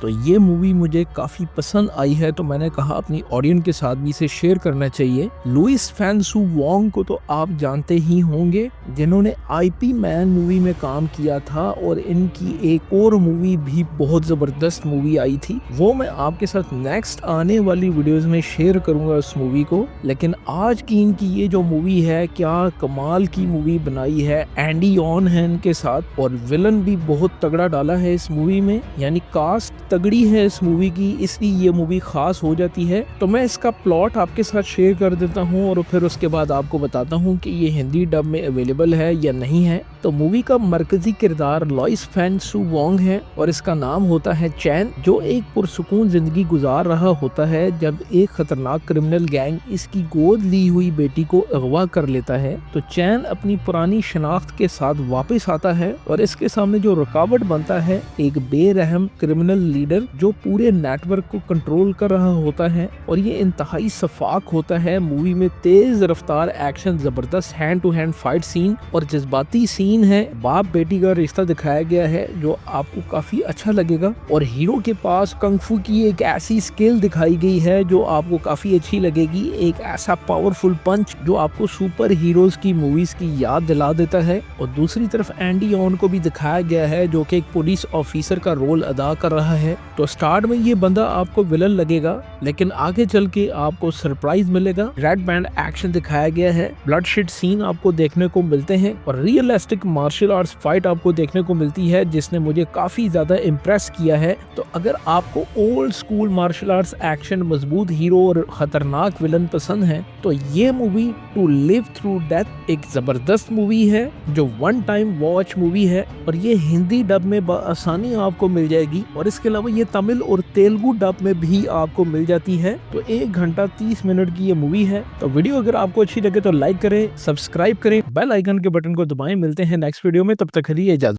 तो ये मूवी मुझे काफ़ी पसंद आई है, तो मैंने कहा अपनी ऑडियंस के साथ भी इसे शेयर करना चाहिए। लुइस फैंसु वोंग को तो आप जानते ही होंगे, जिन्होंने आईपी मैन मूवी में काम किया था और इनकी एक और मूवी भी बहुत ज़बरदस्त मूवी आई थी, वो मैं आपके साथ नेक्स्ट आने वाली वीडियोस में शेयर करूंगा उस मूवी को। लेकिन आज की इनकी ये जो मूवी है, क्या कमाल की मूवी बनाई है। एंडी ऑन है इनके साथ और विलन भी बहुत तगड़ा डाला है इस मूवी में, यानी कास्ट तगड़ी है इस मूवी की, इसलिए ये मूवी खास हो जाती है। तो मैं इसका प्लॉट आपके साथ शेयर कर देता हूँ और फिर उसके बाद आपको बताता हूँ कि ये हिंदी डब में अवेलेबल है या नहीं है। तो मूवी का मरकजी किरदार लुइस फैंसु वोंग है और इसका नाम होता है चैन, जो एक पुरसुकून जिंदगी गुजार रहा होता है जब एक खतरनाक क्रिमिनल गैंग इसकी गोद ली हुई बेटी को अगवा कर लेता है। तो चैन अपनी पुरानी शनाख्त के साथ वापस आता है और इसके सामने जो रुकावट बनता है एक बेरहम क्रिमिनल लीडर जो पूरे नेटवर्क को कंट्रोल कर रहा होता है। और ये इंतहाई सफाक होता है। मूवी में तेज रफ्तार एक्शन, जबरदस्त hand to hand fight scene और जज्बाती सीन है। बाप बेटी का रिश्ता दिखाया गया है जो आपको काफी अच्छा लगेगा। और हीरो के पास कंगफू की एक ऐसी स्किल दिखाई गई है जो आपको काफी अच्छी लगेगी। एक ऐसा पावरफुल पंच जो आपको सुपर हीरोज की मूवीज की याद दिला देता है। और दूसरी तरफ एंडी ऑन को भी दिखाया गया है जो कि एक पुलिस ऑफिसर का रोल अदा कर रहा है। तो स्टार्ट में ये बंदा आपको विलन लगेगा, लेकिन आगे चल के आपको सरप्राइज मिलेगा। रेड बैंड एक्शन दिखाया गया है, ब्लडशेड सीन आपको देखने को मिलते हैं और रियलिस्टिक मार्शल आर्ट्स फाइट आपको देखने को मिलती है, जिसने मुझे काफी ज्यादा इम्प्रेस किया है। तो अगर आपको old school martial arts action, मजबूत हीरो और खतरनाक विलन पसंद है, तो ये movie to live through death एक जबरदस्त मूवी है जो वन टाइम वॉच मूवी है। और ये हिंदी डब में आसानी आपको मिल जाएगी और इसके अलावा ये तमिल और तेलुगु डब में भी आपको मिल जाती है। तो 1 घंटा 30 मिनट की ये मूवी है। तो वीडियो अगर आपको अच्छी लगे तो लाइक करें, सब्सक्राइब करें, बेल आइकन के बटन को दबाएं। मिलते हैं नेक्स्ट वीडियो में, तब तक के लिए इजाजत।